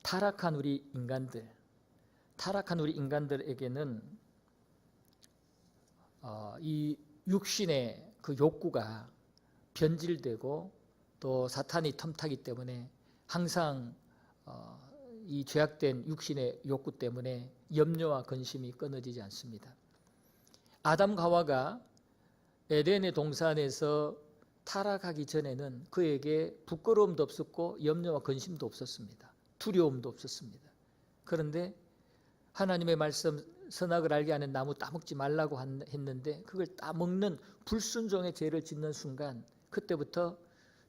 타락한 우리 인간들에게는 이 육신의 그 욕구가 변질되고 또 사탄이 틈타기 때문에 항상 이 죄악된 육신의 욕구 때문에 염려와 근심이 끊어지지 않습니다. 아담과 하와가 에덴의 동산에서 타락하기 전에는 그에게 부끄러움도 없었고 염려와 근심도 없었습니다. 두려움도 없었습니다. 그런데 하나님의 말씀 선악을 알게 하는 나무 따먹지 말라고 했는데 그걸 따먹는 불순종의 죄를 짓는 순간 그때부터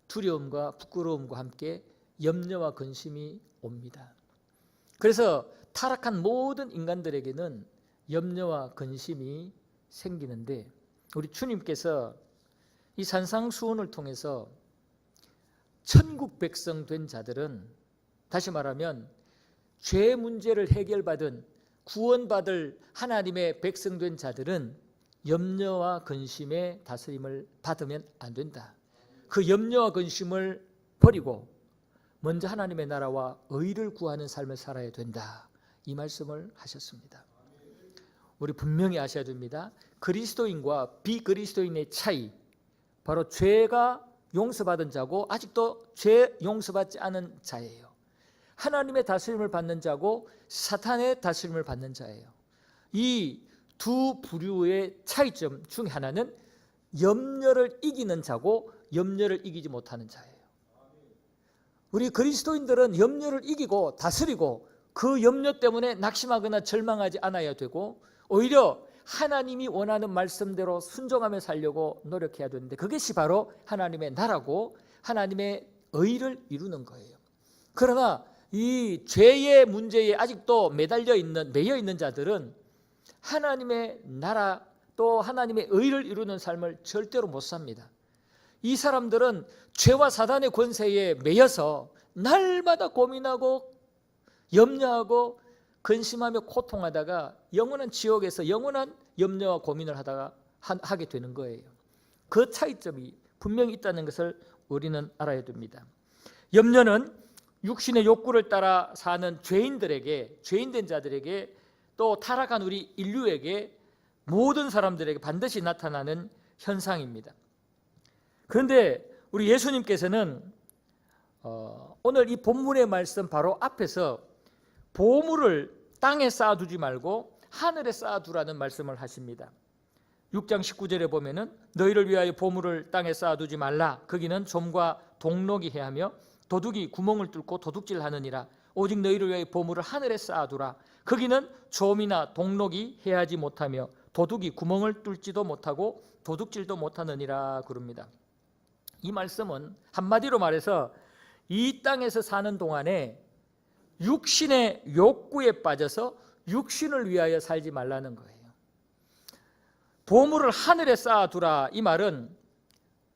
두려움과 부끄러움과 함께 염려와 근심이 옵니다. 그래서 타락한 모든 인간들에게는 염려와 근심이 생기는데 우리 주님께서 이 산상수훈을 통해서 천국 백성 된 자들은, 다시 말하면 죄 문제를 해결받은 구원받을 하나님의 백성 된 자들은 염려와 근심의 다스림을 받으면 안 된다. 그 염려와 근심을 버리고 먼저 하나님의 나라와 의를 구하는 삶을 살아야 된다. 이 말씀을 하셨습니다. 우리 분명히 아셔야 됩니다. 그리스도인과 비그리스도인의 차이, 바로 죄가 용서받은 자고 아직도 죄 용서받지 않은 자예요. 하나님의 다스림을 받는 자고 사탄의 다스림을 받는 자예요. 이 두 부류의 차이점 중 하나는 염려를 이기는 자고 염려를 이기지 못하는 자예요. 우리 그리스도인들은 염려를 이기고 다스리고 그 염려 때문에 낙심하거나 절망하지 않아야 되고 오히려 하나님이 원하는 말씀대로 순종하며 살려고 노력해야 되는데 그것이 바로 하나님의 나라고 하나님의 의를 이루는 거예요. 그러나 이 죄의 문제에 아직도 매여 있는 자들은 하나님의 나라 또 하나님의 의를 이루는 삶을 절대로 못 삽니다. 이 사람들은 죄와 사단의 권세에 매여서 날마다 고민하고 염려하고 근심하며 고통하다가 영원한 지옥에서 영원한 염려와 고민을 하게 되는 거예요. 그 차이점이 분명히 있다는 것을 우리는 알아야 됩니다. 염려는 육신의 욕구를 따라 사는 죄인된 자들에게 또 타락한 우리 인류에게 모든 사람들에게 반드시 나타나는 현상입니다. 그런데 우리 예수님께서는 오늘 이 본문의 말씀 바로 앞에서 보물을 땅에 쌓아두지 말고 하늘에 쌓아두라는 말씀을 하십니다. 6장 19절에 보면은 너희를 위하여 보물을 땅에 쌓아두지 말라. 거기는 좀과 동록이 해하며 도둑이 구멍을 뚫고 도둑질하느니라. 오직 너희를 위하여 보물을 하늘에 쌓아두라. 거기는 좀이나 동록이 해하지 못하며 도둑이 구멍을 뚫지도 못하고 도둑질도 못하느니라 그럽니다. 이 말씀은 한마디로 말해서 이 땅에서 사는 동안에 육신의 욕구에 빠져서 육신을 위하여 살지 말라는 거예요. 보물을 하늘에 쌓아두라, 이 말은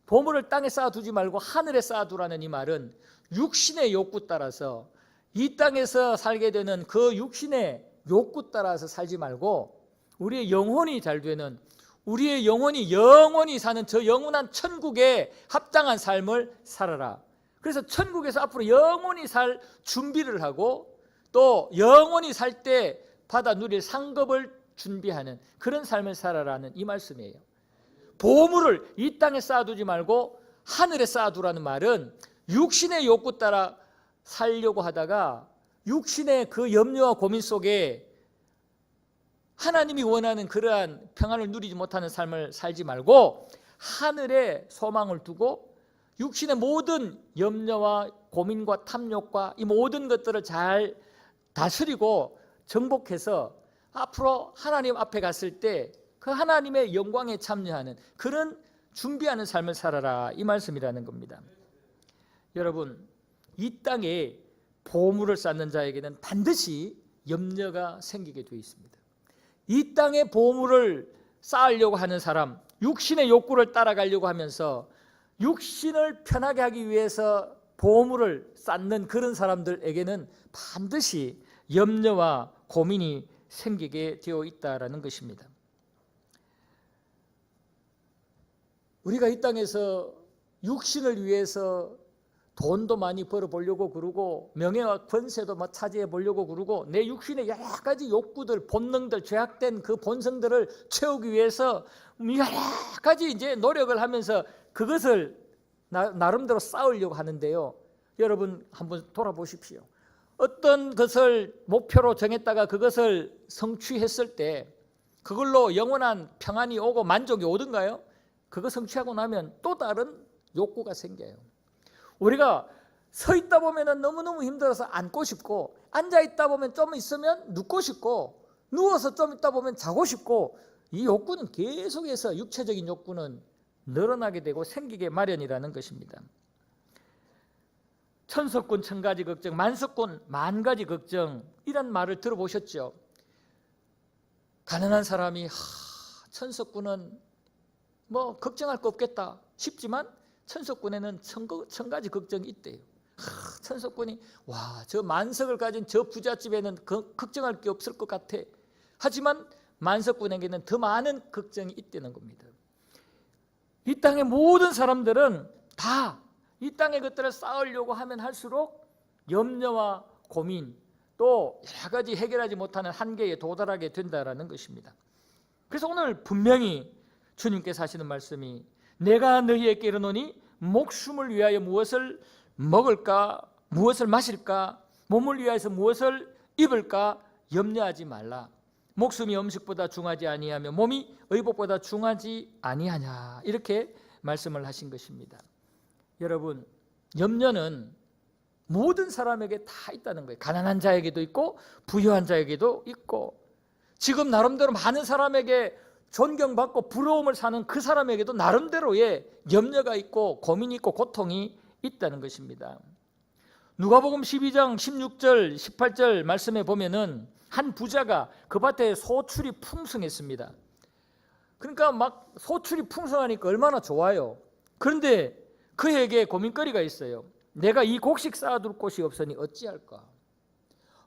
보물을 땅에 쌓아두지 말고 하늘에 쌓아두라는 이 말은 육신의 욕구 따라서 이 땅에서 살게 되는 그 육신의 욕구 따라서 살지 말고 우리의 영혼이 잘 되는, 우리의 영혼이 사는 저 영원한 천국에 합당한 삶을 살아라. 그래서 천국에서 앞으로 영원히 살 준비를 하고 또 영원히 살 때 받아 누릴 상급을 준비하는 그런 삶을 살아라는 이 말씀이에요. 보물을 이 땅에 쌓아두지 말고 하늘에 쌓아두라는 말은 육신의 욕구 따라 살려고 하다가 육신의 그 염려와 고민 속에 하나님이 원하는 그러한 평안을 누리지 못하는 삶을 살지 말고 하늘에 소망을 두고 육신의 모든 염려와 고민과 탐욕과 이 모든 것들을 잘 다스리고 정복해서 앞으로 하나님 앞에 갔을 때 그 하나님의 영광에 참여하는 그런 준비하는 삶을 살아라, 이 말씀이라는 겁니다. 여러분, 이 땅에 보물을 쌓는 자에게는 반드시 염려가 생기게 되어 있습니다. 이 땅에 보물을 쌓으려고 하는 사람, 육신의 욕구를 따라가려고 하면서 육신을 편하게 하기 위해서 보물을 쌓는 그런 사람들에게는 반드시 염려와 고민이 생기게 되어 있다는 것입니다. 우리가 이 땅에서 육신을 위해서 돈도 많이 벌어보려고 그러고 명예와 권세도 막 차지해 보려고 그러고 내 육신의 여러 가지 욕구들, 본능들, 죄악된 그 본성들을 채우기 위해서 여러 가지 이제 노력을 하면서 그것을 나름대로 쌓으려고 하는데요. 여러분 한번 돌아보십시오. 어떤 것을 목표로 정했다가 그것을 성취했을 때 그걸로 영원한 평안이 오고 만족이 오든가요? 그거 성취하고 나면 또 다른 욕구가 생겨요. 우리가 서 있다 보면 너무너무 힘들어서 앉고 싶고, 앉아 있다 보면 좀 있으면 눕고 싶고, 누워서 좀 있다 보면 자고 싶고, 이 욕구는 계속해서 육체적인 욕구는 늘어나게 되고 생기게 마련이라는 것입니다. 천석군 천가지 걱정, 만석군 만가지 걱정, 이런 말을 들어보셨죠? 가난한 사람이 천석군은 뭐 걱정할 거 없겠다 싶지만 천석군에는 천가지 걱정이 있대요. 천석군이 저 만석을 가진 저 부잣집에는 걱정할 게 없을 것 같아. 하지만 만석군에게는 더 많은 걱정이 있다는 겁니다. 이 땅의 모든 사람들은 다 이 땅의 것들을 쌓으려고 하면 할수록 염려와 고민, 또 여러 가지 해결하지 못하는 한계에 도달하게 된다는 것입니다. 그래서 오늘 분명히 주님께서 하시는 말씀이 내가 너희에게 이르노니 목숨을 위하여 무엇을 먹을까, 무엇을 마실까, 몸을 위하여서 무엇을 입을까 염려하지 말라. 목숨이 음식보다 중하지 아니하며 몸이 의복보다 중하지 아니하냐, 이렇게 말씀을 하신 것입니다. 여러분, 염려는 모든 사람에게 다 있다는 거예요. 가난한 자에게도 있고 부유한 자에게도 있고, 지금 나름대로 많은 사람에게 존경받고 부러움을 사는 그 사람에게도 나름대로의 염려가 있고 고민이 있고 고통이 있다는 것입니다. 누가복음 12장 16절 18절 말씀에 보면은 한 부자가 그 밭에 소출이 풍성했습니다. 그러니까 막 소출이 풍성하니까 얼마나 좋아요. 그런데 그에게 고민거리가 있어요. 내가 이 곡식 쌓아둘 곳이 없으니 어찌할까?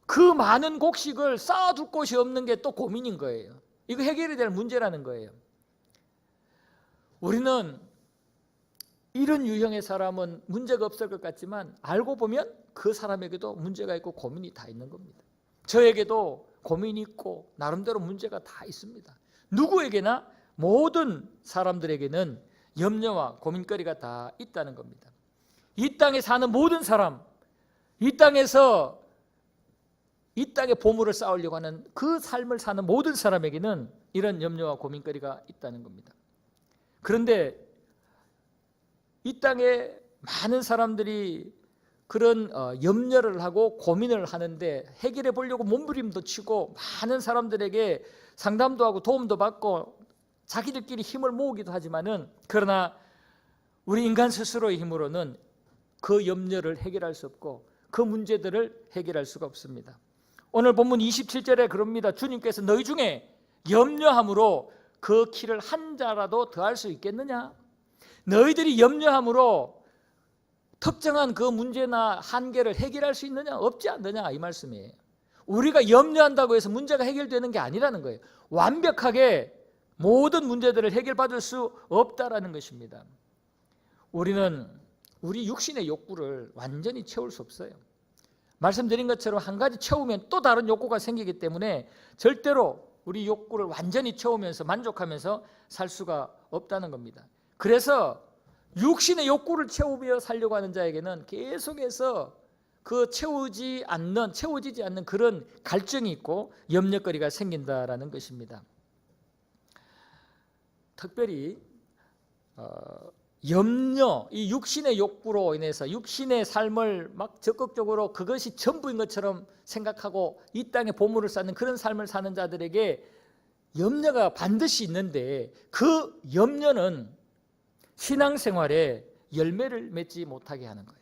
그 많은 곡식을 쌓아둘 곳이 없는 게 또 고민인 거예요. 이거 해결이 될 문제라는 거예요. 우리는 이런 유형의 사람은 문제가 없을 것 같지만 알고 보면 그 사람에게도 문제가 있고 고민이 다 있는 겁니다. 저에게도 고민이 있고 나름대로 문제가 다 있습니다. 누구에게나 모든 사람들에게는 염려와 고민거리가 다 있다는 겁니다. 이 땅에 사는 모든 사람, 이 땅에서 이 땅의 보물을 쌓으려고 하는 그 삶을 사는 모든 사람에게는 이런 염려와 고민거리가 있다는 겁니다. 그런데 이 땅에 많은 사람들이 그런 염려를 하고 고민을 하는데 해결해 보려고 몸부림도 치고 많은 사람들에게 상담도 하고 도움도 받고 자기들끼리 힘을 모으기도 하지만은, 그러나 우리 인간 스스로의 힘으로는 그 염려를 해결할 수 없고 그 문제들을 해결할 수가 없습니다. 오늘 본문 27절에 그럽니다. 주님께서 너희 중에 염려함으로 그 키를 한 자라도 더할 수 있겠느냐? 너희들이 염려함으로 특정한 그 문제나 한계를 해결할 수 있느냐? 없지 않느냐, 이 말씀이에요. 우리가 염려한다고 해서 문제가 해결되는 게 아니라는 거예요. 완벽하게 모든 문제들을 해결받을 수 없다라는 것입니다. 우리는 우리 육신의 욕구를 완전히 채울 수 없어요. 말씀드린 것처럼 한 가지 채우면 또 다른 욕구가 생기기 때문에 절대로 우리 욕구를 완전히 채우면서 만족하면서 살 수가 없다는 겁니다. 그래서 육신의 욕구를 채우며 살려고 하는 자에게는 계속해서 그 채워지지 않는 그런 갈증이 있고 염려거리가 생긴다라는 것입니다. 특별히 염려, 이 육신의 욕구로 인해서 육신의 삶을 막 적극적으로 그것이 전부인 것처럼 생각하고 이 땅에 보물을 쌓는 그런 삶을 사는 자들에게 염려가 반드시 있는데, 그 염려는 신앙생활에 열매를 맺지 못하게 하는 거예요.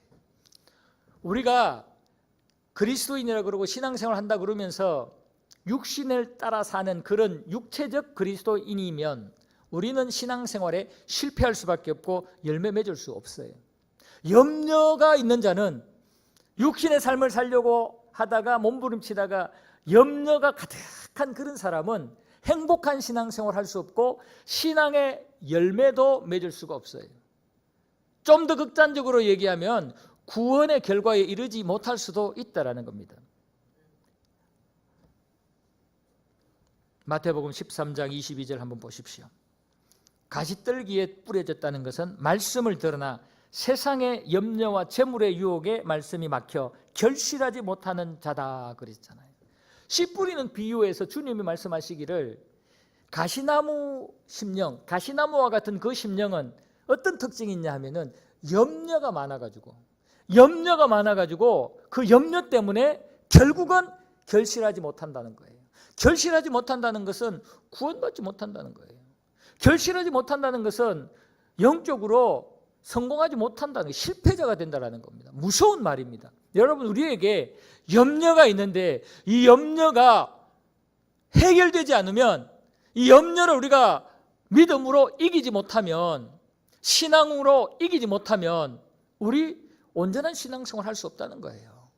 우리가 그리스도인이라 그러고 신앙생활 한다 그러면서 육신을 따라 사는 그런 육체적 그리스도인이면 우리는 신앙생활에 실패할 수밖에 없고 열매 맺을 수 없어요. 염려가 있는 자는 육신의 삶을 살려고 하다가 몸부림치다가 염려가 가득한 그런 사람은 행복한 신앙생활을 할 수 없고 신앙의 열매도 맺을 수가 없어요. 좀 더 극단적으로 얘기하면 구원의 결과에 이르지 못할 수도 있다라는 겁니다. 마태복음 13장 22절 한번 보십시오. 가시떨기에 뿌려졌다는 것은 말씀을 들으나 세상의 염려와 재물의 유혹에 말씀이 막혀 결실하지 못하는 자다 그랬잖아요. 씨 뿌리는 비유에서 주님이 말씀하시기를 가시나무 심령, 가시나무와 같은 그 심령은 어떤 특징이 있냐 하면은 염려가 많아가지고 그 염려 때문에 결국은 결실하지 못한다는 거예요. 결실하지 못한다는 것은 구원받지 못한다는 거예요. 결실하지 못한다는 것은 영적으로 성공하지 못한다는 거예요. 실패자가 된다는 겁니다. 무서운 말입니다. 여러분, 우리에게 염려가 있는데 이 염려가 해결되지 않으면, 이 염려를 우리가 믿음으로 이기지 못하면, 신앙으로 이기지 못하면 우리 온전한 신앙생활을 할 수 없다는 거예요.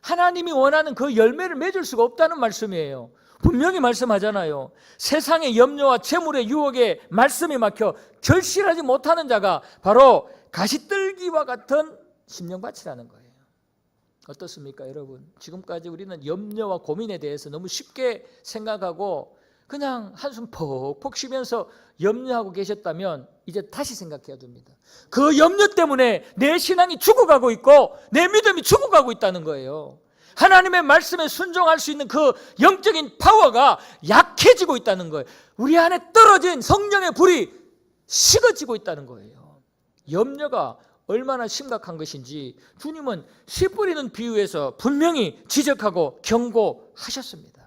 하나님이 원하는 그 열매를 맺을 수가 없다는 말씀이에요. 분명히 말씀하잖아요. 세상의 염려와 재물의 유혹에 말씀이 막혀 결실하지 못하는 자가 바로 가시떨기와 같은 심령밭이라는 거예요. 어떻습니까, 여러분? 지금까지 우리는 염려와 고민에 대해서 너무 쉽게 생각하고 그냥 한숨 퍽퍽 쉬면서 염려하고 계셨다면 이제 다시 생각해야 됩니다. 그 염려 때문에 내 신앙이 죽어가고 있고 내 믿음이 죽어가고 있다는 거예요. 하나님의 말씀에 순종할 수 있는 그 영적인 파워가 약해지고 있다는 거예요. 우리 안에 떨어진 성령의 불이 식어지고 있다는 거예요. 염려가 얼마나 심각한 것인지 주님은 씨 뿌리는 비유에서 분명히 지적하고 경고하셨습니다.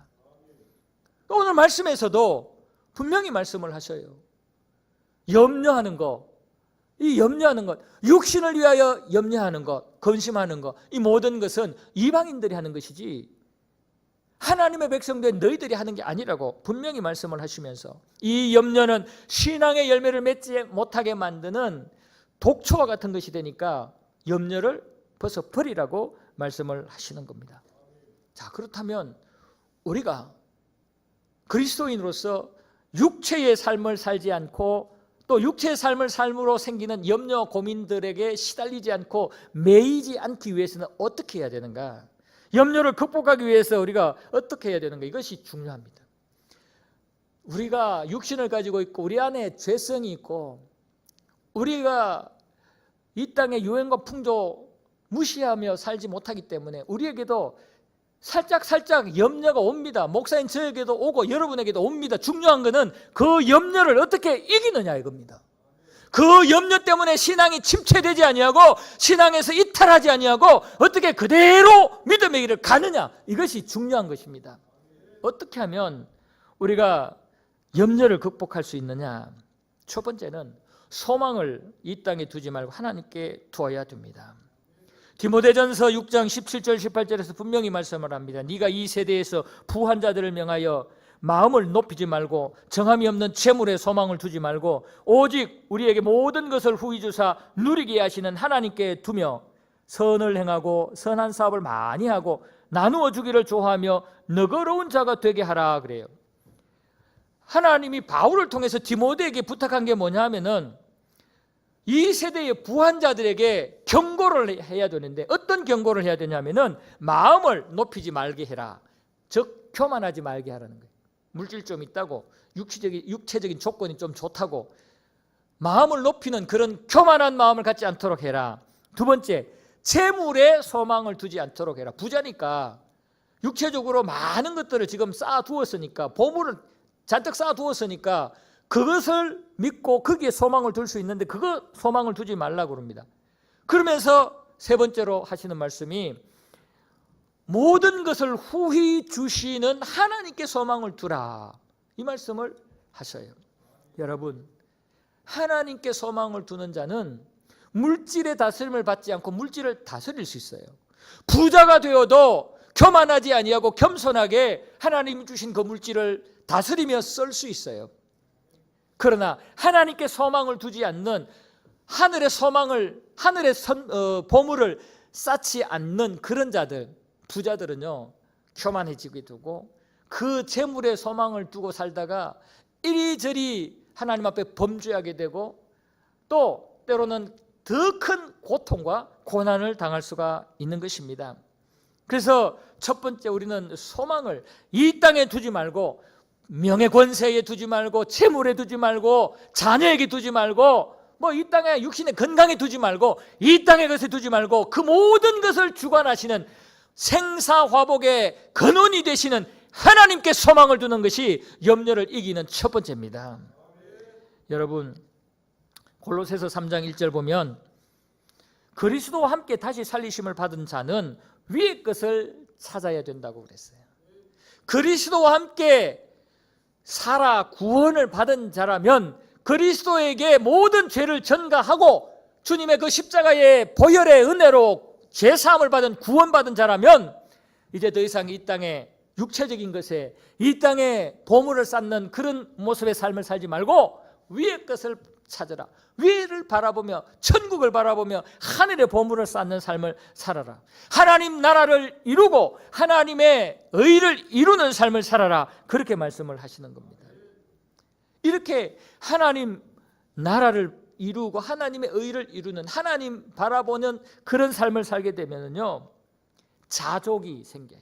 오늘 말씀에서도 분명히 말씀을 하셔요. 염려하는 것, 이 염려하는 것, 육신을 위하여 염려하는 것, 근심하는 것, 이 모든 것은 이방인들이 하는 것이지 하나님의 백성된 너희들이 하는 게 아니라고 분명히 말씀을 하시면서, 이 염려는 신앙의 열매를 맺지 못하게 만드는 독초와 같은 것이 되니까 염려를 벗어 버리라고 말씀을 하시는 겁니다. 자, 그렇다면 우리가 그리스도인으로서 육체의 삶을 살지 않고 또 육체의 삶을 삶으로 생기는 염려와 고민들에게 시달리지 않고 매이지 않기 위해서는 어떻게 해야 되는가? 염려를 극복하기 위해서 우리가 어떻게 해야 되는가? 이것이 중요합니다. 우리가 육신을 가지고 있고 우리 안에 죄성이 있고 우리가 이 땅의 유행과 풍조 무시하며 살지 못하기 때문에 우리에게도 살짝 염려가 옵니다. 목사님 저에게도 오고 여러분에게도 옵니다. 중요한 것은 그 염려를 어떻게 이기느냐 이겁니다. 그 염려 때문에 신앙이 침체되지 아니하고 신앙에서 이탈하지 아니하고 어떻게 그대로 믿음의 길을 가느냐, 이것이 중요한 것입니다. 어떻게 하면 우리가 염려를 극복할 수 있느냐? 첫 번째는 소망을 이 땅에 두지 말고 하나님께 두어야 됩니다. 디모데전서 6장 17절 18절에서 분명히 말씀을 합니다. 네가 이 세대에서 부한 자들을 명하여 마음을 높이지 말고 정함이 없는 재물에 소망을 두지 말고 오직 우리에게 모든 것을 후히 주사 누리게 하시는 하나님께 두며 선을 행하고 선한 사업을 많이 하고 나누어 주기를 좋아하며 너그러운 자가 되게 하라 그래요. 하나님이 바울을 통해서 디모데에게 부탁한 게 뭐냐 하면은 이 세대의 부한 자들에게 경고를 해야 되는데 어떤 경고를 해야 되냐면은 마음을 높이지 말게 해라. 즉 교만하지 말게 하라는 거예요. 물질 좀 있다고 육체적인 조건이 좀 좋다고 마음을 높이는 그런 교만한 마음을 갖지 않도록 해라. 두 번째, 재물에 소망을 두지 않도록 해라. 부자니까 육체적으로 많은 것들을 지금 쌓아두었으니까, 보물을 잔뜩 쌓아두었으니까 그것을 믿고 거기에 소망을 둘 수 있는데 그거 소망을 두지 말라고 그럽니다. 그러면서 세 번째로 하시는 말씀이 모든 것을 후히 주시는 하나님께 소망을 두라, 이 말씀을 하셔요. 여러분, 하나님께 소망을 두는 자는 물질의 다스림을 받지 않고 물질을 다스릴 수 있어요. 부자가 되어도 교만하지 아니하고 겸손하게 하나님이 주신 그 물질을 다스리며 쓸 수 있어요. 그러나 하나님께 소망을 두지 않는, 하늘의 보물을 쌓지 않는 그런 자들, 부자들은요 교만해지게 되고 그 재물에 소망을 두고 살다가 이리저리 하나님 앞에 범죄하게 되고 또 때로는 더 큰 고통과 고난을 당할 수가 있는 것입니다. 그래서 첫 번째 우리는 소망을 이 땅에 두지 말고 명예 권세에 두지 말고 재물에 두지 말고 자녀에게 두지 말고 뭐 이 땅에 육신의 건강에 두지 말고 이 땅의 것에 두지 말고 그 모든 것을 주관하시는 생사화복의 근원이 되시는 하나님께 소망을 두는 것이 염려를 이기는 첫 번째입니다. 여러분 골로새서 3장 1절 보면 그리스도와 함께 다시 살리심을 받은 자는 위의 것을 찾아야 된다고 그랬어요. 그리스도와 함께 살아 구원을 받은 자라면 그리스도에게 모든 죄를 전가하고 주님의 그 십자가의 보혈의 은혜로 죄사함을 받은 구원받은 자라면 이제 더 이상 이 땅에 육체적인 것에 이 땅에 보물을 쌓는 그런 모습의 삶을 살지 말고 위의 것을 찾으라. 위를 바라보며 천국을 바라보며 하늘의 보물을 쌓는 삶을 살아라. 하나님 나라를 이루고 하나님의 의를 이루는 삶을 살아라. 그렇게 말씀을 하시는 겁니다. 이렇게 하나님 나라를 이루고 하나님의 의를 이루는 하나님 바라보는 그런 삶을 살게 되면요 자족이 생겨요.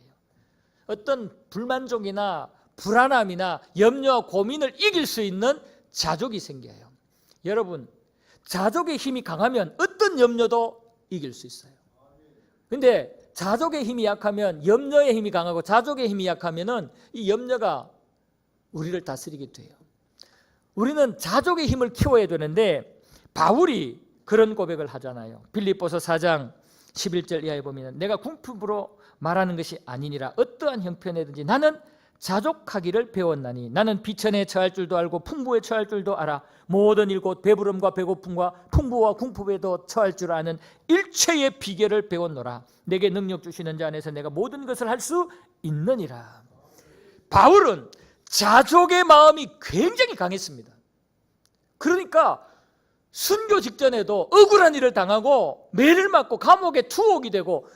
어떤 불만족이나 불안함이나 염려와 고민을 이길 수 있는 자족이 생겨요. 여러분 자족의 힘이 강하면 어떤 염려도 이길 수 있어요. 그런데 자족의 힘이 약하면 염려의 힘이 강하고 자족의 힘이 약하면은 이 염려가 우리를 다스리게 돼요. 우리는 자족의 힘을 키워야 되는데 바울이 그런 고백을 하잖아요. 빌립보서 4장 11절 이하에 보면 내가 궁핍으로 말하는 것이 아니니라 어떠한 형편에든지 나는 자족하기를 배웠나니 나는 비천에 처할 줄도 알고 풍부에 처할 줄도 알아 모든 일 곧 배부름과 배고픔과 풍부와 궁핍에도 처할 줄 아는 일체의 비결을 배웠노라. 내게 능력 주시는 자 안에서 내가 모든 것을 할 수 있느니라. 바울은 자족의 마음이 굉장히 강했습니다. 그러니까 순교 직전에도 억울한 일을 당하고 매를 맞고 감옥에 투옥이 되고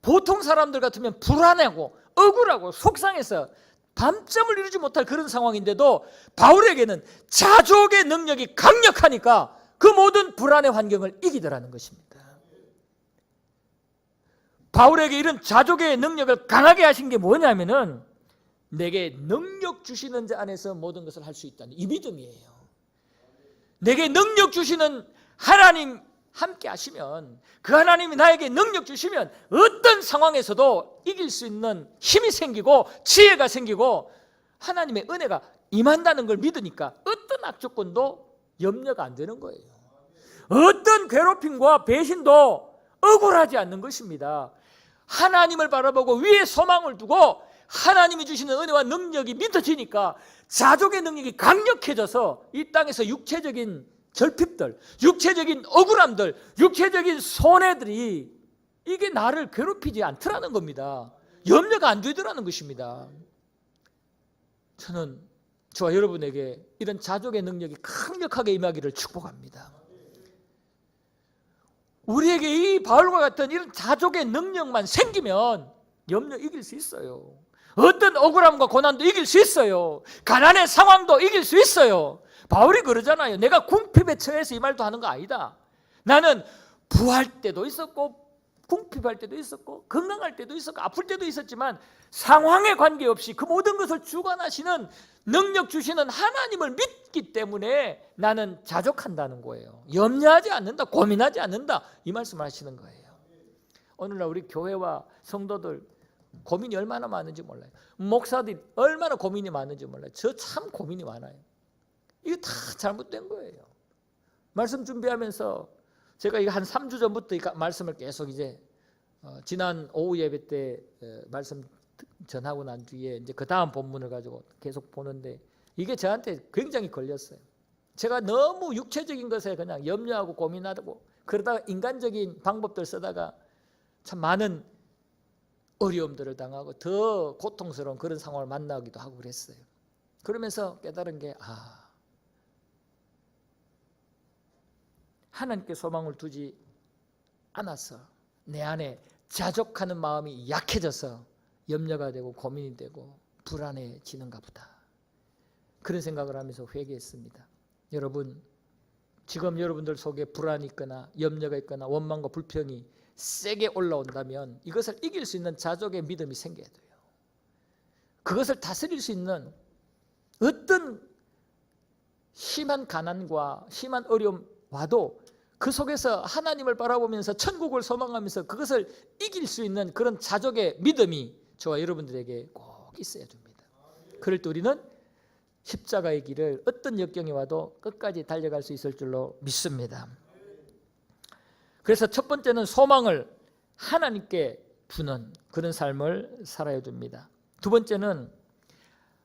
보통 사람들 같으면 불안하고 억울하고 속상해서 밤잠을 이루지 못할 그런 상황인데도 바울에게는 자족의 능력이 강력하니까 그 모든 불안의 환경을 이기더라는 것입니다. 바울에게 이런 자족의 능력을 강하게 하신 게 뭐냐면은 내게 능력 주시는 자 안에서 모든 것을 할 수 있다는 이 믿음이에요. 내게 능력 주시는 하나님 함께 하시면 그 하나님이 나에게 능력 주시면 어떤 상황에서도 이길 수 있는 힘이 생기고 지혜가 생기고 하나님의 은혜가 임한다는 걸 믿으니까 어떤 악조건도 염려가 안 되는 거예요. 어떤 괴롭힘과 배신도 억울하지 않는 것입니다. 하나님을 바라보고 위에 소망을 두고 하나님이 주시는 은혜와 능력이 믿어지니까 자족의 능력이 강력해져서 이 땅에서 육체적인 결핍들, 육체적인 억울함들, 육체적인 손해들이 이게 나를 괴롭히지 않더라는 겁니다. 염려가 안 되더라는 것입니다. 저는 저와 여러분에게 이런 자족의 능력이 강력하게 임하기를 축복합니다. 우리에게 이 바울과 같은 이런 자족의 능력만 생기면 염려 이길 수 있어요. 어떤 억울함과 고난도 이길 수 있어요. 가난의 상황도 이길 수 있어요. 바울이 그러잖아요. 내가 궁핍에 처해서 이 말도 하는 거 아니다. 나는 부할 때도 있었고 궁핍할 때도 있었고 건강할 때도 있었고 아플 때도 있었지만 상황에 관계없이 그 모든 것을 주관하시는 능력 주시는 하나님을 믿기 때문에 나는 자족한다는 거예요. 염려하지 않는다, 고민하지 않는다, 이 말씀을 하시는 거예요. 오늘날 우리 교회와 성도들 고민이 얼마나 많은지 몰라요. 목사들이 얼마나 고민이 많은지 몰라요. 저 참 고민이 많아요. 이거 다 잘못된 거예요. 말씀 준비하면서 제가 이거 한 3주 전부터 이 말씀을 계속 이제 지난 오후 예배 때 말씀 전하고 난 뒤에 이제 그 다음 본문을 가지고 계속 보는데 이게 저한테 굉장히 걸렸어요. 제가 너무 육체적인 것에 그냥 염려하고 고민하고 그러다가 인간적인 방법들 쓰다가 참 많은 어려움들을 당하고 더 고통스러운 그런 상황을 만나기도 하고 그랬어요. 그러면서 깨달은 게 하나님께 소망을 두지 않아서 내 안에 자족하는 마음이 약해져서 염려가 되고 고민이 되고 불안해지는가 보다. 그런 생각을 하면서 회개했습니다. 여러분 지금 여러분들 속에 불안이 있거나 염려가 있거나 원망과 불평이 세게 올라온다면 이것을 이길 수 있는 자족의 믿음이 생겨야 돼요. 그것을 다스릴 수 있는 어떤 심한 가난과 심한 어려움 와도 그 속에서 하나님을 바라보면서 천국을 소망하면서 그것을 이길 수 있는 그런 자족의 믿음이 저와 여러분들에게 꼭 있어야 됩니다. 그럴 때 우리는 십자가의 길을 어떤 역경이 와도 끝까지 달려갈 수 있을 줄로 믿습니다. 그래서 첫 번째는 소망을 하나님께 두는 그런 삶을 살아야 됩니다. 두 번째는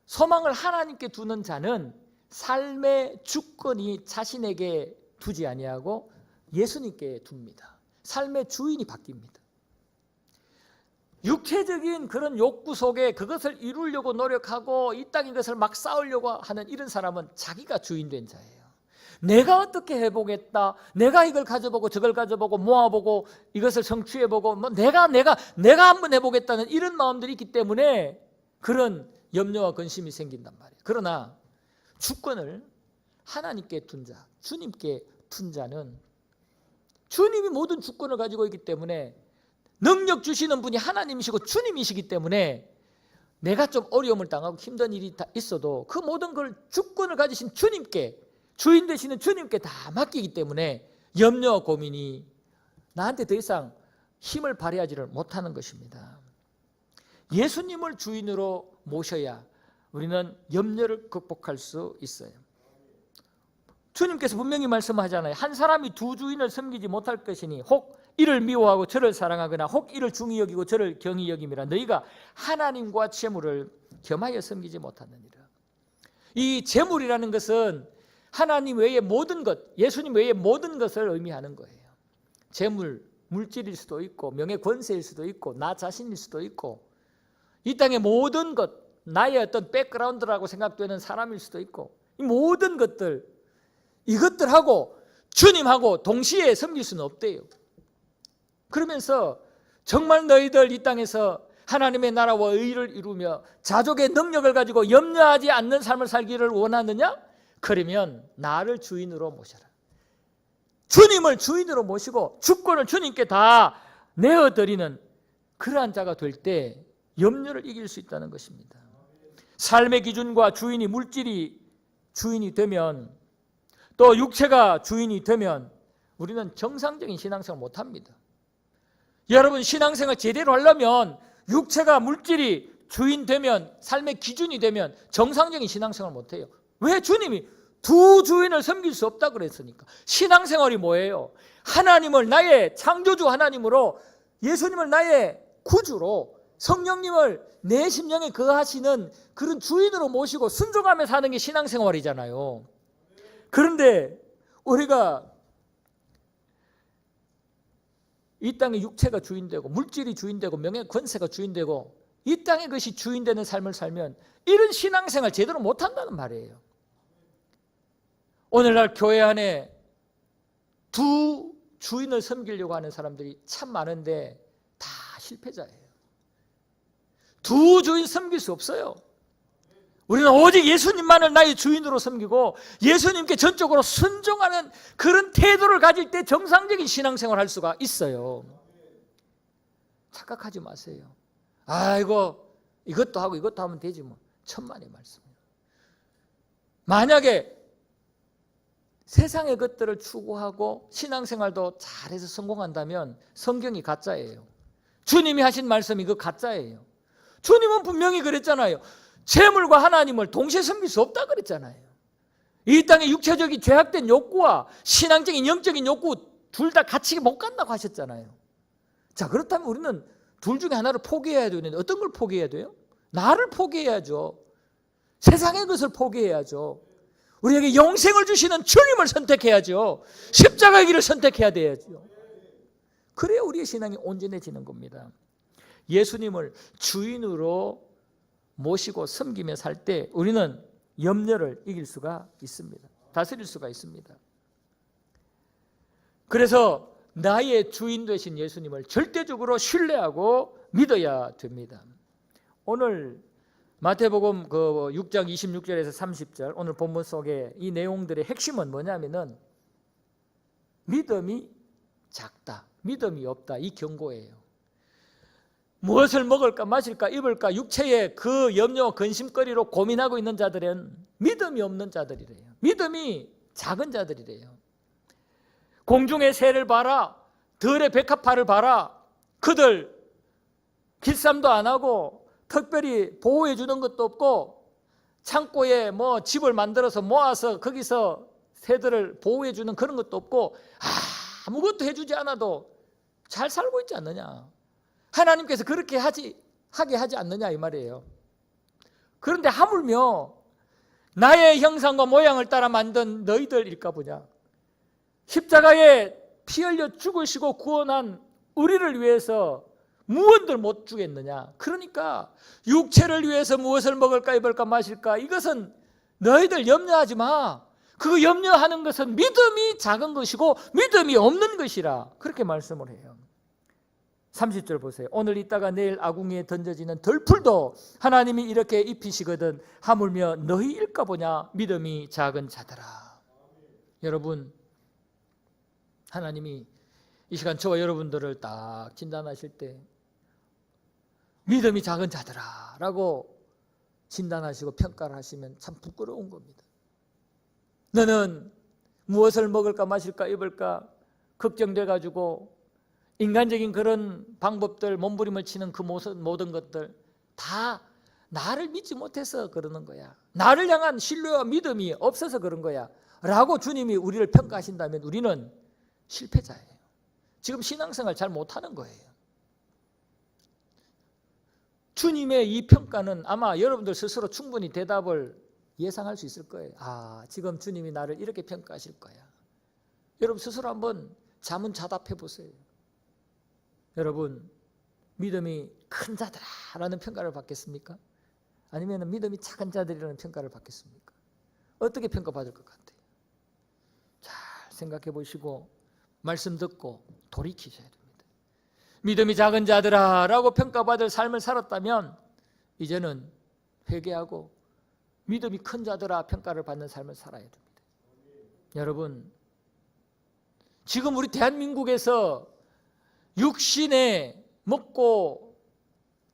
소망을 하나님께 두는 자는 삶의 주권이 자신에게 두지 아니하고 예수님께 둡니다. 삶의 주인이 바뀝니다. 육체적인 그런 욕구 속에 그것을 이루려고 노력하고 이 땅에 것을 막 쌓으려고 하는 이런 사람은 자기가 주인된 자예요. 내가 어떻게 해보겠다, 내가 이걸 가져보고 저걸 가져보고 모아보고 이것을 성취해보고 내가 한번 해보겠다는 이런 마음들이 있기 때문에 그런 염려와 근심이 생긴단 말이에요. 그러나 주권을 하나님께 둔 자, 주님께 둔 자는 주님이 모든 주권을 가지고 있기 때문에 능력 주시는 분이 하나님이시고 주님이시기 때문에 내가 좀 어려움을 당하고 힘든 일이 있어도 그 모든 걸 주권을 가지신 주님께, 주인 되시는 주님께 다 맡기기 때문에 염려와 고민이 나한테 더 이상 힘을 발휘하지를 못하는 것입니다. 예수님을 주인으로 모셔야 우리는 염려를 극복할 수 있어요. 주님께서 분명히 말씀하잖아요. 한 사람이 두 주인을 섬기지 못할 것이니 혹 이를 미워하고 저를 사랑하거나 혹 이를 중히 여기고 저를 경히 여김이라. 너희가 하나님과 재물을 겸하여 섬기지 못하느니라. 이 재물이라는 것은 하나님 외의 모든 것, 예수님 외의 모든 것을 의미하는 거예요. 재물, 물질일 수도 있고 명예 권세일 수도 있고 나 자신일 수도 있고 이 땅의 모든 것, 나의 어떤 백그라운드라고 생각되는 사람일 수도 있고 이 모든 것들, 이것들하고 주님하고 동시에 섬길 수는 없대요. 그러면서 정말 너희들 이 땅에서 하나님의 나라와 의를 이루며 자족의 능력을 가지고 염려하지 않는 삶을 살기를 원하느냐? 그러면 나를 주인으로 모셔라. 주님을 주인으로 모시고 주권을 주님께 다 내어드리는 그러한 자가 될 때 염려를 이길 수 있다는 것입니다. 삶의 기준과 주인이 물질이 주인이 되면 또 육체가 주인이 되면 우리는 정상적인 신앙생활을 못합니다. 여러분 신앙생활 제대로 하려면 육체가 물질이 주인 되면 삶의 기준이 되면 정상적인 신앙생활을 못해요. 왜? 주님이 두 주인을 섬길 수 없다 그랬으니까. 신앙생활이 뭐예요? 하나님을 나의 창조주 하나님으로 예수님을 나의 구주로 성령님을 내 심령에 거하시는 그런 주인으로 모시고 순종하며 사는 게 신앙생활이잖아요. 그런데 우리가 이 땅의 육체가 주인되고 물질이 주인되고 명예 권세가 주인되고 이 땅의 것이 주인되는 삶을 살면 이런 신앙생활 제대로 못한다는 말이에요. 오늘날 교회 안에 두 주인을 섬기려고 하는 사람들이 참 많은데 다 실패자예요. 두 주인 섬길 수 없어요. 우리는 오직 예수님만을 나의 주인으로 섬기고 예수님께 전적으로 순종하는 그런 태도를 가질 때 정상적인 신앙생활을 할 수가 있어요. 착각하지 마세요. 아이고 이것도 하고 이것도 하면 되지 뭐. 천만의 말씀이에요. 만약에 세상의 것들을 추구하고 신앙생활도 잘해서 성공한다면 성경이 가짜예요. 주님이 하신 말씀이 그 가짜예요. 주님은 분명히 그랬잖아요. 재물과 하나님을 동시에 섬길 수 없다 그랬잖아요. 이 땅의 육체적인 죄악된 욕구와 신앙적인 영적인 욕구 둘 다 같이 못 간다고 하셨잖아요. 자, 그렇다면 우리는 둘 중에 하나를 포기해야 되는데 어떤 걸 포기해야 돼요? 나를 포기해야죠. 세상의 것을 포기해야죠. 우리에게 영생을 주시는 주님을 선택해야죠. 십자가의 길을 선택해야 돼야죠. 그래야 우리의 신앙이 온전해지는 겁니다. 예수님을 주인으로 모시고 섬기며 살 때 우리는 염려를 이길 수가 있습니다. 다스릴 수가 있습니다. 그래서 나의 주인 되신 예수님을 절대적으로 신뢰하고 믿어야 됩니다. 오늘 마태복음 6장 26절에서 30절 오늘 본문 속에 이 내용들의 핵심은 뭐냐면은 믿음이 작다, 믿음이 없다, 이 경고예요. 무엇을 먹을까 마실까 입을까 육체의 그 염려와 근심거리로 고민하고 있는 자들은 믿음이 없는 자들이래요. 믿음이 작은 자들이래요. 공중의 새를 봐라, 들의 백합화를 봐라. 그들 길쌈도 안 하고 특별히 보호해 주는 것도 없고 창고에 뭐 집을 만들어서 모아서 거기서 새들을 보호해 주는 그런 것도 없고 아무것도 해주지 않아도 잘 살고 있지 않느냐. 하나님께서 그렇게 하게 하지 않느냐 이 말이에요. 그런데 하물며 나의 형상과 모양을 따라 만든 너희들일까 보냐. 십자가에 피 흘려 죽으시고 구원한 우리를 위해서 무언들 못 주겠느냐. 그러니까 육체를 위해서 무엇을 먹을까 입을까 마실까 이것은 너희들 염려하지 마. 그 염려하는 것은 믿음이 작은 것이고 믿음이 없는 것이라 그렇게 말씀을 해요. 30절 보세요. 오늘 있다가 내일 아궁이에 던져지는 덜풀도 하나님이 이렇게 입히시거든 하물며 너희일까 보냐 믿음이 작은 자들아. 여러분, 하나님이 이 시간 저와 여러분들을 딱 진단하실 때 믿음이 작은 자들아 라고 진단하시고 평가를 하시면 참 부끄러운 겁니다. 너는 무엇을 먹을까 마실까 입을까 걱정돼 가지고 인간적인 그런 방법들 몸부림을 치는 그 모든 것들 다 나를 믿지 못해서 그러는 거야. 나를 향한 신뢰와 믿음이 없어서 그런 거야 라고 주님이 우리를 평가하신다면 우리는 실패자예요. 지금 신앙생활 잘 못하는 거예요. 주님의 이 평가는 아마 여러분들 스스로 충분히 대답을 예상할 수 있을 거예요. 지금 주님이 나를 이렇게 평가하실 거야. 여러분 스스로 한번 자문자답해 보세요. 여러분 믿음이 큰 자들아라는 평가를 받겠습니까? 아니면 믿음이 작은 자들이라는 평가를 받겠습니까? 어떻게 평가받을 것 같아요? 잘 생각해 보시고 말씀 듣고 돌이키셔야 됩니다. 믿음이 작은 자들아라고 평가받을 삶을 살았다면 이제는 회개하고 믿음이 큰 자들아 평가를 받는 삶을 살아야 됩니다. 여러분, 지금 우리 대한민국에서 육신에 먹고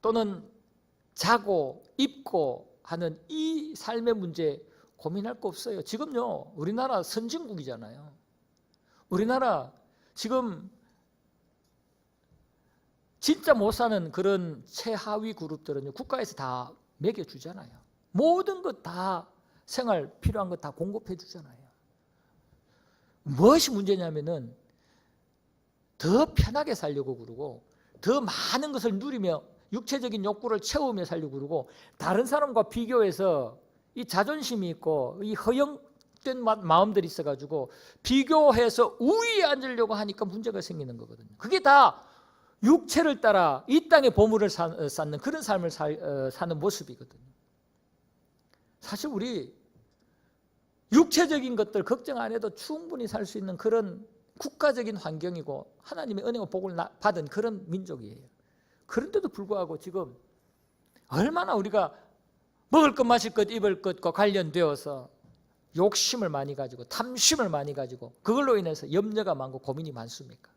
또는 자고 입고 하는 이 삶의 문제 고민할 거 없어요. 지금요, 우리나라 선진국이잖아요. 우리나라 지금 진짜 못 사는 그런 최하위 그룹들은요, 국가에서 다 먹여주잖아요. 모든 것 다 생활 필요한 것 다 공급해 주잖아요. 무엇이 문제냐면은 더 편하게 살려고 그러고 더 많은 것을 누리며 육체적인 욕구를 채우며 살려고 그러고 다른 사람과 비교해서 이 자존심이 있고 이 허영된 마음들이 있어가지고 비교해서 우위에 앉으려고 하니까 문제가 생기는 거거든요. 그게 다 육체를 따라 이 땅의 보물을 쌓는 그런 삶을 사는 모습이거든요. 사실 우리 육체적인 것들 걱정 안 해도 충분히 살 수 있는 그런 국가적인 환경이고 하나님의 은혜와 복을 받은 그런 민족이에요. 그런데도 불구하고 지금 얼마나 우리가 먹을 것 마실 것 입을 것과 관련되어서 욕심을 많이 가지고 탐심을 많이 가지고 그걸로 인해서 염려가 많고 고민이 많습니까?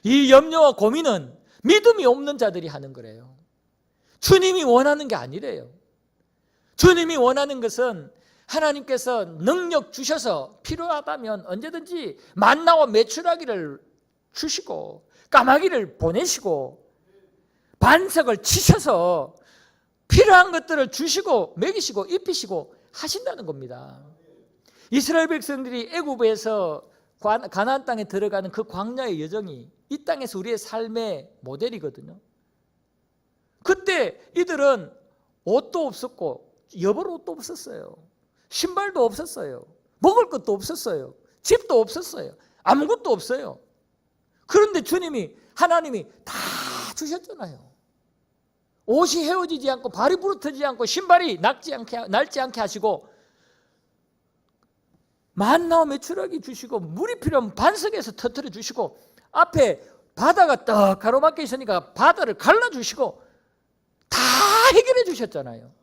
이 염려와 고민은 믿음이 없는 자들이 하는 거래요. 주님이 원하는 게 아니래요. 주님이 원하는 것은 하나님께서 능력 주셔서 필요하다면 언제든지 만나와 메추라기를 주시고 까마귀를 보내시고 반석을 치셔서 필요한 것들을 주시고 먹이시고 입히시고 하신다는 겁니다. 이스라엘 백성들이 애굽에서 가나안 땅에 들어가는 그 광야의 여정이 이 땅에서 우리의 삶의 모델이거든요. 그때 이들은 옷도 없었고 여벌 옷도 없었어요. 신발도 없었어요. 먹을 것도 없었어요. 집도 없었어요. 아무것도 없어요. 그런데 주님이 하나님이 다 주셨잖아요. 옷이 헤어지지 않고 발이 부러뜨리지 않고 신발이 날지 않게 하시고 만나와 메추라기 주시고 물이 필요하면 반석에서 터뜨려 주시고 앞에 바다가 딱 가로막혀 있으니까 바다를 갈라주시고 다 해결해 주셨잖아요.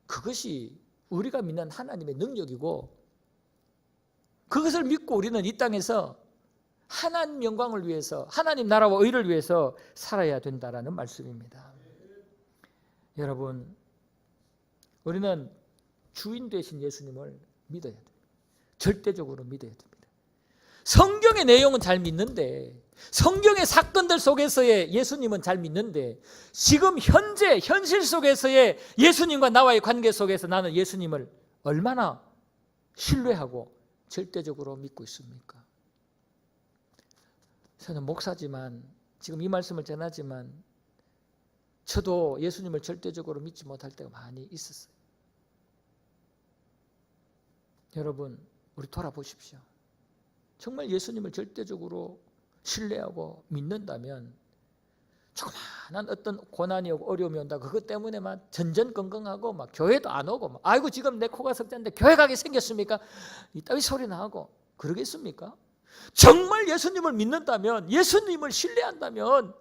그것이 우리가 믿는 하나님의 능력이고 그것을 믿고 우리는 이 땅에서 하나님 영광을 위해서, 하나님 나라와 의를 위해서 살아야 된다라는 말씀입니다. 여러분, 우리는 주인 되신 예수님을 믿어야 돼요. 절대적으로 믿어야 됩니다. 성경의 내용은 잘 믿는데, 성경의 사건들 속에서의 예수님은 잘 믿는데, 지금 현재 현실 속에서의 예수님과 나와의 관계 속에서 나는 예수님을 얼마나 신뢰하고 절대적으로 믿고 있습니까? 저는 목사지만, 지금 이 말씀을 전하지만 저도 예수님을 절대적으로 믿지 못할 때가 많이 있었어요. 여러분, 우리 돌아보십시오. 정말 예수님을 절대적으로 신뢰하고 믿는다면 조그마한 어떤 고난이 오고 어려움이 온다, 그것 때문에 막 전전긍긍하고 막 교회도 안 오고 막 아이고 지금 내 코가 석자인데 교회 가게 생겼습니까? 이따위 소리나 하고 그러겠습니까? 정말 예수님을 믿는다면, 예수님을 신뢰한다면,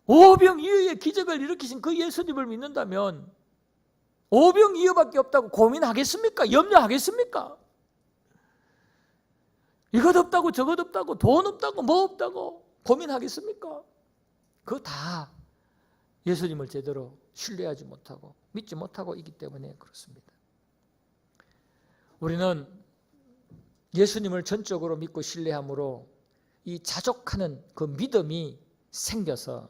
오병이어의 기적을 일으키신 그 예수님을 믿는다면 오병이어밖에 없다고 고민하겠습니까? 염려하겠습니까? 이것 없다고 저것 없다고 돈 없다고 뭐 없다고 고민하겠습니까? 그거 다 예수님을 제대로 신뢰하지 못하고 믿지 못하고 있기 때문에 그렇습니다. 우리는 예수님을 전적으로 믿고 신뢰함으로 이 자족하는 그 믿음이 생겨서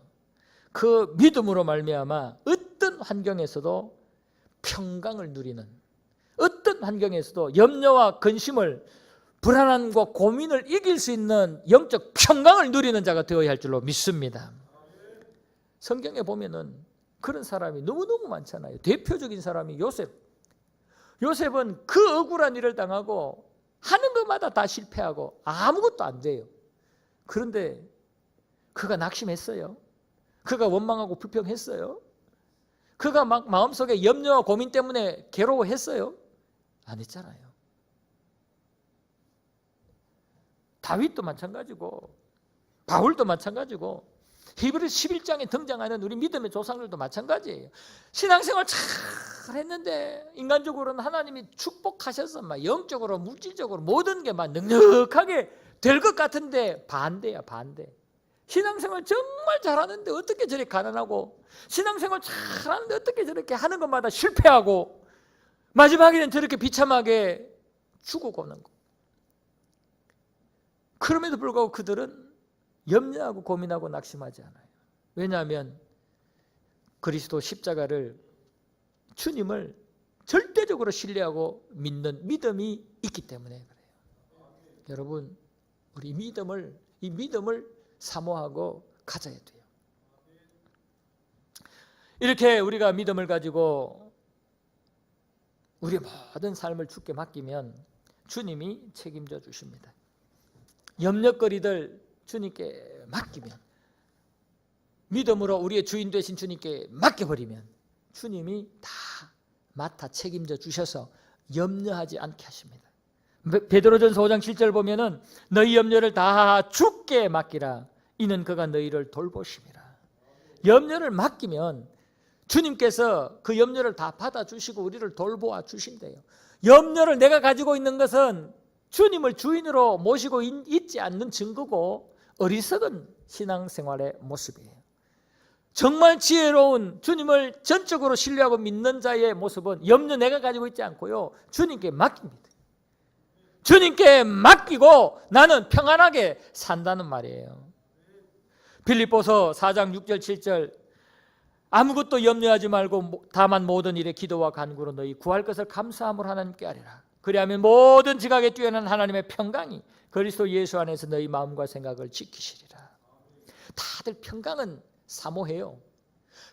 그 믿음으로 말미암아 어떤 환경에서도 평강을 누리는, 어떤 환경에서도 염려와 근심을, 불안함과 고민을 이길 수 있는 영적 평강을 누리는 자가 되어야 할 줄로 믿습니다. 성경에 보면은 그런 사람이 너무너무 많잖아요. 대표적인 사람이 요셉. 요셉은 그 억울한 일을 당하고 하는 것마다 다 실패하고 아무것도 안 돼요. 그런데 그가 낙심했어요? 그가 원망하고 불평했어요? 그가 막 마음속에 염려와 고민 때문에 괴로워했어요? 안 했잖아요. 다윗도 마찬가지고 바울도 마찬가지고 히브리서 11장에 등장하는 우리 믿음의 조상들도 마찬가지예요. 신앙생활 잘 했는데 인간적으로는 하나님이 축복하셔서 막 영적으로 물질적으로 모든 게 막 넉넉하게 될 것 같은데 반대야, 반대. 신앙생활 정말 잘하는데 어떻게 저렇게 가난하고, 신앙생활 잘하는데 어떻게 저렇게 하는 것마다 실패하고, 마지막에는 저렇게 비참하게 죽고 오는 거. 그럼에도 불구하고 그들은 염려하고 고민하고 낙심하지 않아요. 왜냐하면 그리스도 십자가를, 주님을 절대적으로 신뢰하고 믿는 믿음이 있기 때문에 그래요. 여러분, 우리 이 믿음을 사모하고 가져야 돼요. 이렇게 우리가 믿음을 가지고 우리의 모든 삶을 주께 맡기면 주님이 책임져 주십니다. 염려거리들 주님께 맡기면, 믿음으로 우리의 주인 되신 주님께 맡겨버리면 주님이 다 맡아 책임져 주셔서 염려하지 않게 하십니다. 베드로전서 5장 7절 보면은 너희 염려를 다 주께 맡기라, 이는 그가 너희를 돌보심이라. 염려를 맡기면 주님께서 그 염려를 다 받아주시고 우리를 돌보아 주신대요. 염려를 내가 가지고 있는 것은 주님을 주인으로 모시고 있지 않는 증거고 어리석은 신앙생활의 모습이에요. 정말 지혜로운, 주님을 전적으로 신뢰하고 믿는 자의 모습은 염려 내가 가지고 있지 않고요, 주님께 맡깁니다. 주님께 맡기고 나는 평안하게 산다는 말이에요. 빌립보서 4장 6절 7절 아무것도 염려하지 말고 다만 모든 일에 기도와 간구로 너희 구할 것을 감사함으로 하나님께 아뢰라. 그리하면 모든 지각에 뛰어난 하나님의 평강이 그리스도 예수 안에서 너희 마음과 생각을 지키시리라. 다들 평강은 사모해요.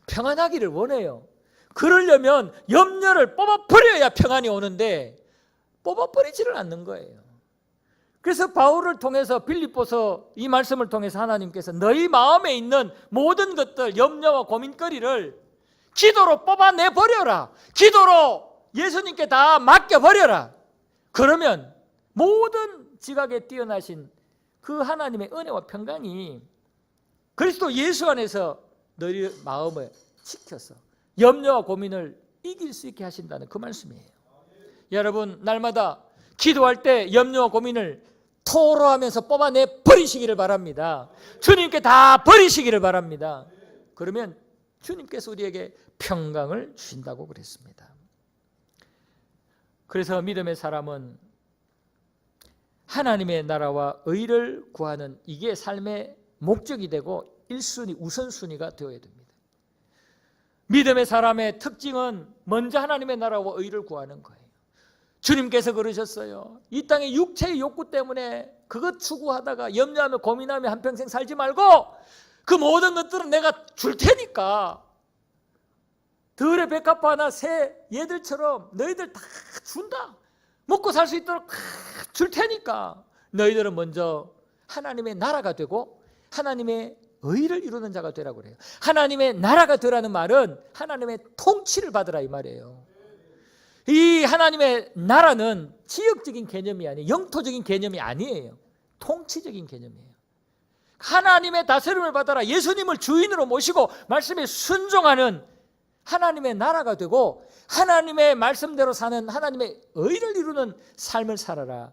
평안하기를 원해요. 그러려면 염려를 뽑아버려야 평안이 오는데 뽑아버리지를 않는 거예요. 그래서 바울을 통해서, 빌립보서 이 말씀을 통해서 하나님께서 너희 마음에 있는 모든 것들, 염려와 고민거리를 기도로 뽑아내버려라. 기도로 예수님께 다 맡겨버려라. 그러면 모든 지각에 뛰어나신 그 하나님의 은혜와 평강이 그리스도 예수 안에서 너희 마음을 지켜서 염려와 고민을 이길 수 있게 하신다는 그 말씀이에요. 여러분, 날마다 기도할 때 염려와 고민을 토로하면서 뽑아내 버리시기를 바랍니다. 주님께 다 버리시기를 바랍니다. 그러면 주님께서 우리에게 평강을 주신다고 그랬습니다. 그래서 믿음의 사람은 하나님의 나라와 의를 구하는 이게 삶의 목적이 되고 1순위, 우선순위가 되어야 됩니다. 믿음의 사람의 특징은 먼저 하나님의 나라와 의를 구하는 거예요. 주님께서 그러셨어요. 이 땅의 육체의 욕구 때문에 그것 추구하다가 염려하며 고민하며 한평생 살지 말고 그 모든 것들은 내가 줄 테니까 들의 백합 하나 새 얘들처럼 너희들 다 준다. 먹고 살 수 있도록 줄 테니까 너희들은 먼저 하나님의 나라가 되고 하나님의 의를 이루는 자가 되라고 그래요. 하나님의 나라가 되라는 말은 하나님의 통치를 받으라 이 말이에요. 이 하나님의 나라는 지역적인 개념이 아니에요. 영토적인 개념이 아니에요. 통치적인 개념이에요. 하나님의 다스림을 받아라. 예수님을 주인으로 모시고 말씀에 순종하는 하나님의 나라가 되고 하나님의 말씀대로 사는 하나님의 의를 이루는 삶을 살아라.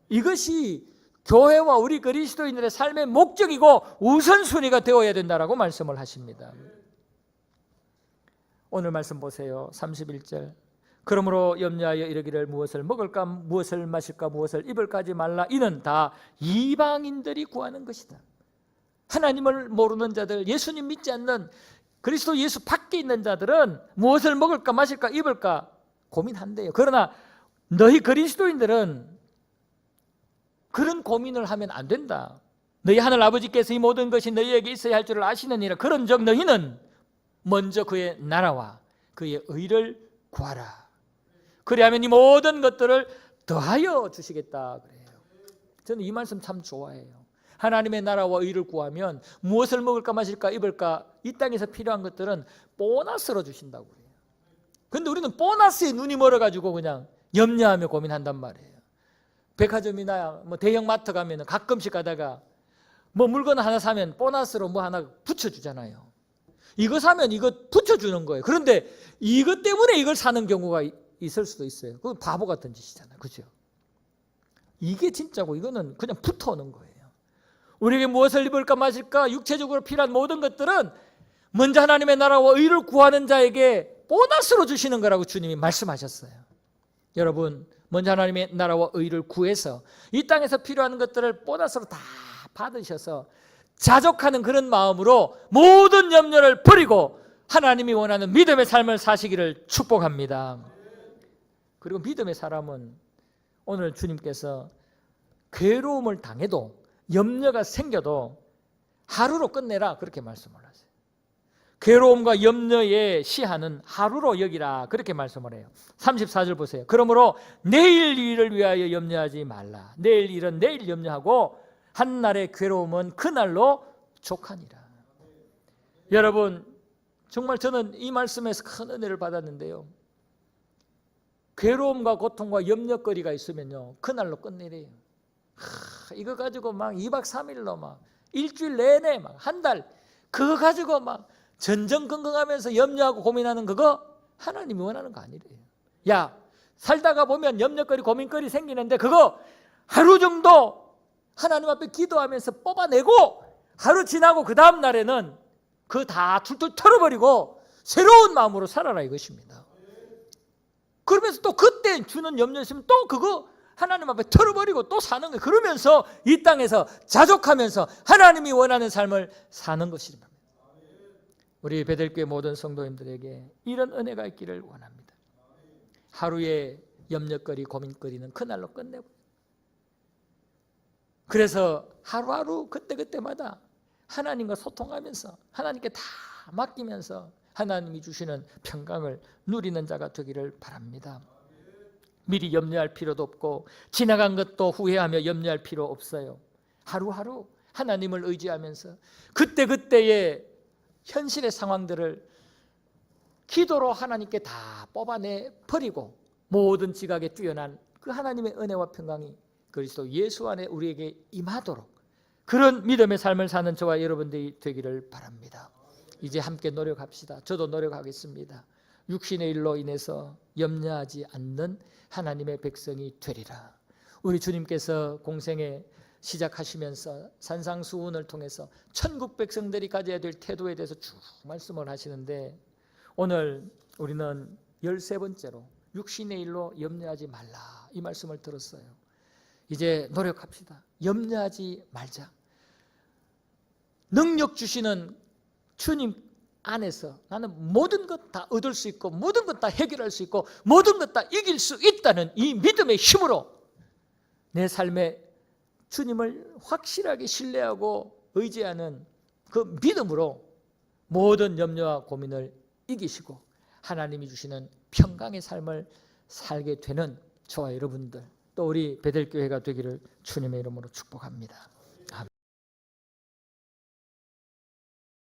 이것이 교회와 우리 그리스도인들의 삶의 목적이고 우선순위가 되어야 된다라고 말씀을 하십니다. 오늘 말씀 보세요. 31절. 그러므로 염려하여 이르기를 무엇을 먹을까 무엇을 마실까 무엇을 입을까 하지 말라. 이는 다 이방인들이 구하는 것이다. 하나님을 모르는 자들, 예수님 믿지 않는 그리스도 예수 밖에 있는 자들은 무엇을 먹을까 마실까 입을까 고민한대요. 그러나 너희 그리스도인들은 그런 고민을 하면 안 된다. 너희 하늘 아버지께서 이 모든 것이 너희에게 있어야 할 줄을 아시느니라. 그런즉 너희는 먼저 그의 나라와 그의 의를 구하라. 그리하면 이 모든 것들을 더하여 주시겠다 그래요. 저는 이 말씀 참 좋아해요. 하나님의 나라와 의를 구하면 무엇을 먹을까 마실까 입을까 이 땅에서 필요한 것들은 보너스로 주신다고 그래요. 그런데 우리는 보너스에 눈이 멀어가지고 그냥 염려하며 고민한단 말이에요. 백화점이나 뭐 대형 마트 가면 가끔씩 가다가 뭐 물건 하나 사면 보너스로 뭐 하나 붙여주잖아요. 이거 사면 이거 붙여주는 거예요. 그런데 이것 때문에 이걸 사는 경우가 있을 수도 있어요. 그건 바보 같은 짓이잖아요. 그죠? 이게 진짜고 이거는 그냥 붙어오는 거예요. 우리에게 무엇을 입을까 마실까 육체적으로 필요한 모든 것들은 먼저 하나님의 나라와 의를 구하는 자에게 보너스로 주시는 거라고 주님이 말씀하셨어요. 여러분 먼저 하나님의 나라와 의를 구해서 이 땅에서 필요한 것들을 보너스로 다 받으셔서 자족하는 그런 마음으로 모든 염려를 버리고 하나님이 원하는 믿음의 삶을 사시기를 축복합니다. 그리고 믿음의 사람은 오늘 주님께서 괴로움을 당해도 염려가 생겨도 하루로 끝내라 그렇게 말씀을 하세요. 괴로움과 염려의 시한은 하루로 여기라 그렇게 말씀을 해요. 34절 보세요. 그러므로 내일 일을 위하여 염려하지 말라. 내일 일은 내일 염려하고 한날의 괴로움은 그날로 족하니라. 여러분 정말 저는 이 말씀에서 큰 은혜를 받았는데요. 괴로움과 고통과 염려거리가 있으면요 그날로 끝내래요. 이거 가지고 막 2박 3일로 막 일주일 내내 막 한 달 그거 가지고 막 전전긍긍하면서 염려하고 고민하는 그거 하나님이 원하는 거 아니래요. 야 살다가 보면 염려거리 고민거리 생기는데 그거 하루 정도 하나님 앞에 기도하면서 뽑아내고 하루 지나고 그 다음 날에는 그거 다 툴툴 털어버리고 새로운 마음으로 살아라 이것입니다. 그러면서 또 그때 주는 염려 있으면 또 그거 하나님 앞에 털어버리고 또 사는 거예요. 그러면서 이 땅에서 자족하면서 하나님이 원하는 삶을 사는 것입니다. 우리 베델교회 모든 성도님들에게 이런 은혜가 있기를 원합니다. 하루의 염려거리 고민거리는 그날로 끝내고 그래서 하루하루 그때그때마다 하나님과 소통하면서 하나님께 다 맡기면서 하나님이 주시는 평강을 누리는 자가 되기를 바랍니다. 미리 염려할 필요도 없고 지나간 것도 후회하며 염려할 필요 없어요. 하루하루 하나님을 의지하면서 그때그때의 현실의 상황들을 기도로 하나님께 다 뽑아내 버리고 모든 지각에 뛰어난 그 하나님의 은혜와 평강이 그리스도 예수 안에 우리에게 임하도록 그런 믿음의 삶을 사는 저와 여러분들이 되기를 바랍니다. 이제 함께 노력합시다. 저도 노력하겠습니다. 육신의 일로 인해서 염려하지 않는 하나님의 백성이 되리라. 우리 주님께서 공생에 시작하시면서 산상수훈을 통해서 천국 백성들이 가져야 될 태도에 대해서 쭉 말씀을 하시는데, 오늘 우리는 13번째로 육신의 일로 염려하지 말라 이 말씀을 들었어요. 이제 노력합시다. 염려하지 말자. 능력 주시는 주님 안에서 나는 모든 것 다 얻을 수 있고 모든 것 다 해결할 수 있고 모든 것 다 이길 수 있다는 이 믿음의 힘으로 내 삶에 주님을 확실하게 신뢰하고 의지하는 그 믿음으로 모든 염려와 고민을 이기시고 하나님이 주시는 평강의 삶을 살게 되는 저와 여러분들, 또 우리 베델교회가 되기를 주님의 이름으로 축복합니다.